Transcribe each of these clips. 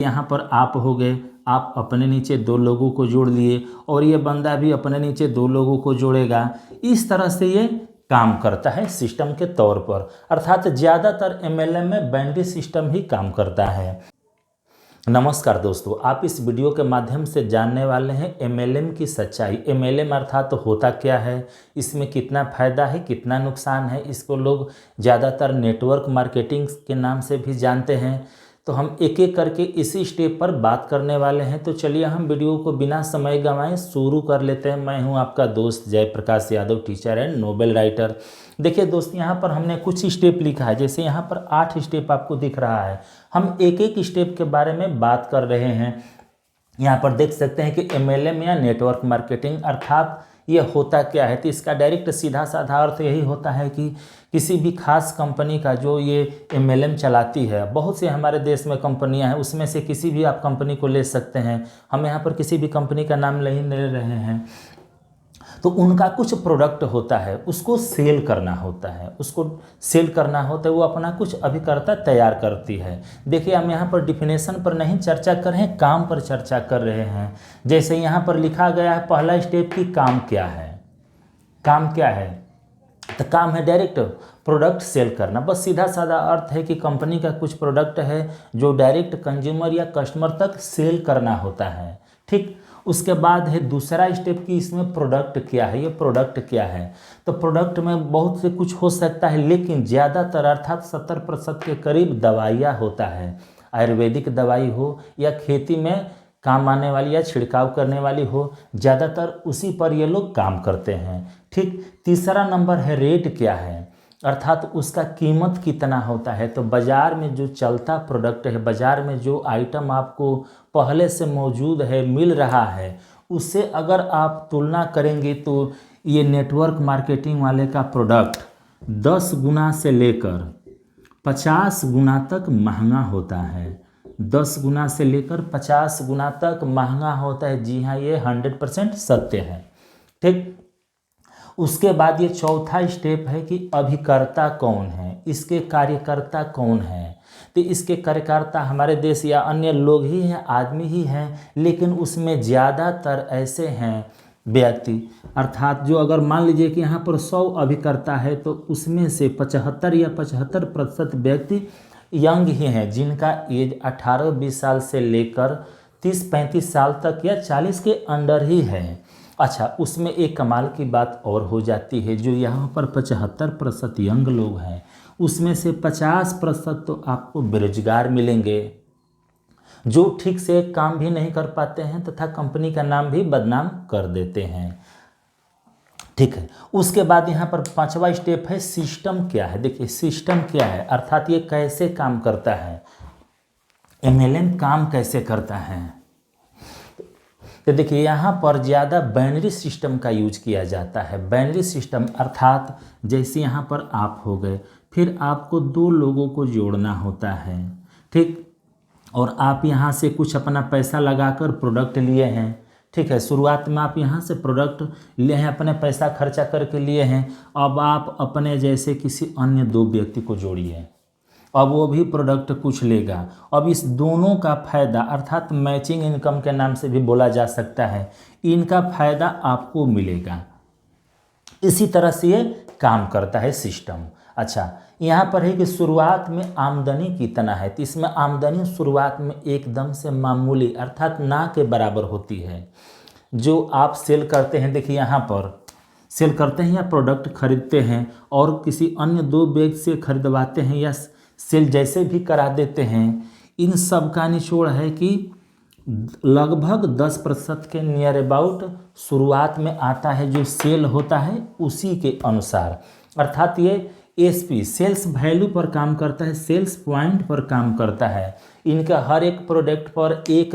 यहाँ पर आप हो गए, आप अपने नीचे 2 लोगों को जोड़ लिए और ये बंदा भी अपने नीचे 2 लोगों को जोड़ेगा। इस तरह से ये काम करता है सिस्टम के तौर पर, अर्थात ज़्यादातर एमएलएम में बाइनरी सिस्टम ही काम करता है। नमस्कार दोस्तों, आप इस वीडियो के माध्यम से जानने वाले हैं एमएलएम की सच्चाई। एमएलएम अर्थात होता क्या है, इसमें कितना फ़ायदा है, कितना नुकसान है। इसको लोग ज़्यादातर नेटवर्क मार्केटिंग के नाम से भी जानते हैं। तो हम एक एक करके इसी स्टेप पर बात करने वाले हैं। तो चलिए हम वीडियो को बिना समय गंवाए शुरू कर लेते हैं। मैं हूं आपका दोस्त Jayprakash Yadav, teacher and noble writer. देखिए दोस्त, यहाँ पर हमने कुछ स्टेप लिखा है, जैसे यहाँ पर 8 स्टेप आपको दिख रहा है। हम एक एक स्टेप के बारे में बात कर रहे हैं। यहाँ पर देख सकते हैं कि एमएलएम या नेटवर्क मार्केटिंग अर्थात ये होता क्या है। तो इसका डायरेक्ट सीधा साधा अर्थ यही होता है कि किसी भी खास कंपनी का जो ये एमएलएम चलाती है, बहुत से हमारे देश में कंपनियां हैं, उसमें से किसी भी आप कंपनी को ले सकते हैं। हम यहाँ पर किसी भी कंपनी का नाम नहीं ले रहे हैं। तो उनका कुछ प्रोडक्ट होता है, उसको सेल करना होता है, उसको सेल करना होता है, वो अपना कुछ अभिकर्ता तैयार करती है। देखिए हम यहाँ पर डिफिनेशन पर नहीं चर्चा कर रहे हैं, काम पर चर्चा कर रहे हैं। जैसे यहाँ पर लिखा गया है पहला स्टेप कि काम क्या है। काम क्या है? तो काम है डायरेक्ट प्रोडक्ट सेल करना। बस सीधा साधा अर्थ है कि कंपनी का कुछ प्रोडक्ट है जो डायरेक्ट कंज्यूमर या कस्टमर तक सेल करना होता है। ठीक, उसके बाद है दूसरा स्टेप कि इसमें प्रोडक्ट क्या है, ये प्रोडक्ट क्या है। तो प्रोडक्ट में बहुत से कुछ हो सकता है, लेकिन ज़्यादातर अर्थात 70% के करीब दवाइयाँ होता है। आयुर्वेदिक दवाई हो या खेती में काम आने वाली या छिड़काव करने वाली हो, ज़्यादातर उसी पर ये लोग काम करते हैं। ठीक, तीसरा नंबर है रेट क्या है, अर्थात उसका कीमत कितना होता है। तो बाज़ार में जो चलता प्रोडक्ट है, बाज़ार में जो आइटम आपको पहले से मौजूद है, मिल रहा है, उससे अगर आप तुलना करेंगे तो ये नेटवर्क मार्केटिंग वाले का प्रोडक्ट 10 गुना से लेकर 50 गुना तक महंगा होता है। 10 गुना से लेकर 50 गुना तक महंगा होता है। जी हाँ, ये 100% सत्य है। ठीक, उसके बाद ये चौथा स्टेप है कि अभिकर्ता कौन है, इसके कार्यकर्ता कौन है। तो इसके कार्यकर्ता हमारे देश या अन्य लोग ही हैं, आदमी ही हैं, लेकिन उसमें ज़्यादातर ऐसे हैं व्यक्ति, अर्थात जो अगर मान लीजिए कि यहाँ पर 100 अभिकर्ता है तो उसमें से 75 या 75% व्यक्ति यंग ही हैं, जिनका एज 18-20 साल से लेकर 30-35 साल तक या 40 के अंडर ही है। अच्छा, उसमें एक कमाल की बात और हो जाती है, जो यहाँ पर 75% यंग लोग हैं, उसमें से 50% तो आपको बेरोजगार मिलेंगे, जो ठीक से काम भी नहीं कर पाते हैं तथा कंपनी का नाम भी बदनाम कर देते हैं। ठीक है, उसके बाद यहाँ पर 5वां स्टेप है सिस्टम क्या है। देखिए सिस्टम क्या है, अर्थात ये कैसे काम करता है, एमएलएम काम कैसे करता है। तो देखिए यहाँ पर ज़्यादा बाइनरी सिस्टम का यूज किया जाता है। बाइनरी सिस्टम अर्थात जैसे यहाँ पर आप हो गए, फिर आपको 2 लोगों को जोड़ना होता है। ठीक, और आप यहाँ से कुछ अपना पैसा लगाकर प्रोडक्ट लिए हैं। ठीक है, शुरुआत में आप यहाँ से प्रोडक्ट लिए हैं, अपने पैसा खर्चा करके लिए हैं। अब आप अपने जैसे किसी अन्य 2 व्यक्ति को जोड़िए, अब वो भी प्रोडक्ट कुछ लेगा। अब इस दोनों का फ़ायदा अर्थात मैचिंग इनकम के नाम से भी बोला जा सकता है, इनका फ़ायदा आपको मिलेगा। इसी तरह से ये काम करता है सिस्टम। अच्छा, यहाँ पर है कि शुरुआत में आमदनी कितना है। तो इसमें आमदनी शुरुआत में एकदम से मामूली अर्थात ना के बराबर होती है। जो आप सेल करते हैं, देखिए यहाँ पर सेल करते हैं या प्रोडक्ट खरीदते हैं और किसी अन्य 2 व्यक्ति से खरीदवाते हैं या सेल जैसे भी करा देते हैं, इन सब का निचोड़ है कि लगभग 10% के नियर अबाउट शुरुआत में आता है, जो सेल होता है उसी के अनुसार। अर्थात ये एसपी सेल्स वैल्यू पर काम करता है, सेल्स पॉइंट पर काम करता है। इनका हर एक प्रोडक्ट पर एक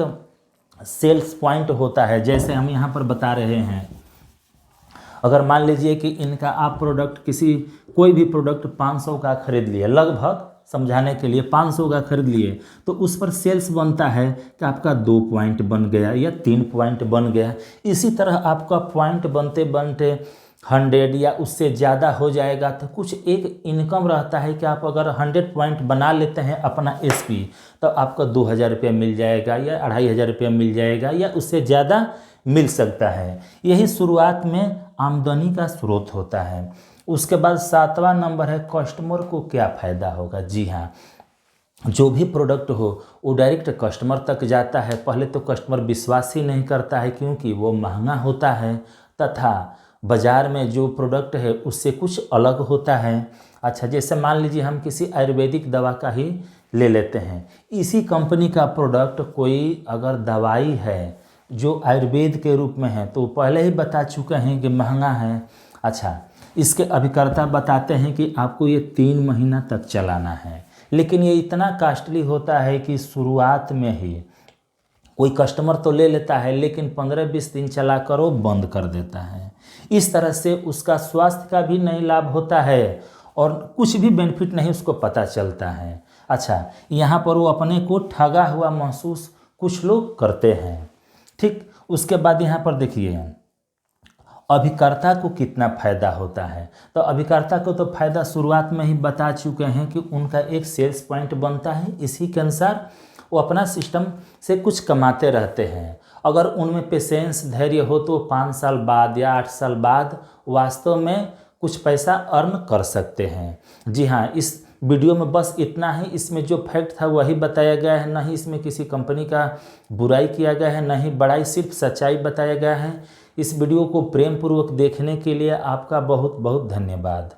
सेल्स पॉइंट होता है। जैसे हम यहाँ पर बता रहे हैं, अगर मान लीजिए कि इनका आप प्रोडक्ट कोई भी प्रोडक्ट 500 का खरीद लिए, लगभग समझाने के लिए 500 का खरीद लिए, तो उस पर सेल्स बनता है कि आपका 2 पॉइंट बन गया या 3 पॉइंट बन गया। इसी तरह आपका पॉइंट बनते बनते 100 या उससे ज़्यादा हो जाएगा तो कुछ एक इनकम रहता है कि आप अगर 100 पॉइंट बना लेते हैं अपना एसपी तो आपको 2000 रुपया मिल जाएगा या 2500 रुपया मिल जाएगा या उससे ज़्यादा मिल सकता है। यही शुरुआत में आमदनी का स्रोत होता है। उसके बाद 7वां नंबर है कस्टमर को क्या फ़ायदा होगा। जी हाँ, जो भी प्रोडक्ट हो वो डायरेक्ट कस्टमर तक जाता है। पहले तो कस्टमर विश्वास ही नहीं करता है क्योंकि वो महंगा होता है तथा बाज़ार में जो प्रोडक्ट है उससे कुछ अलग होता है। अच्छा, जैसे मान लीजिए हम किसी आयुर्वेदिक दवा का ही ले लेते हैं, इसी कंपनी का प्रोडक्ट कोई अगर दवाई है जो आयुर्वेद के रूप में है तो पहले ही बता चुके हैं कि महंगा है। अच्छा, इसके अभिकर्ता बताते हैं कि आपको ये 3 महीना तक चलाना है, लेकिन ये इतना कॉस्टली होता है कि शुरुआत में ही कोई कस्टमर तो ले लेता है लेकिन 15-20 दिन चला कर वो बंद कर देता है। इस तरह से उसका स्वास्थ्य का भी नहीं लाभ होता है और कुछ भी बेनिफिट नहीं उसको पता चलता है। अच्छा, यहाँ पर वो अपने को ठगा हुआ महसूस कुछ लोग करते हैं। ठीक, उसके बाद यहाँ पर देखिए अभिकर्ता को कितना फ़ायदा होता है। तो अभिकर्ता को तो फ़ायदा शुरुआत में ही बता चुके हैं कि उनका एक सेल्स पॉइंट बनता है, इसी के अनुसार वो अपना सिस्टम से कुछ कमाते रहते हैं। अगर उनमें पेशेंस धैर्य हो तो 5 साल बाद या 8 साल बाद वास्तव में कुछ पैसा अर्न कर सकते हैं। जी हाँ, इस वीडियो में बस इतना ही। इसमें जो फैक्ट था वही बताया गया है, ना ही इसमें किसी कंपनी का बुराई किया गया है, ना ही बड़ाई, सिर्फ सच्चाई बताया गया है। इस वीडियो को प्रेम पूर्वक देखने के लिए आपका बहुत बहुत धन्यवाद।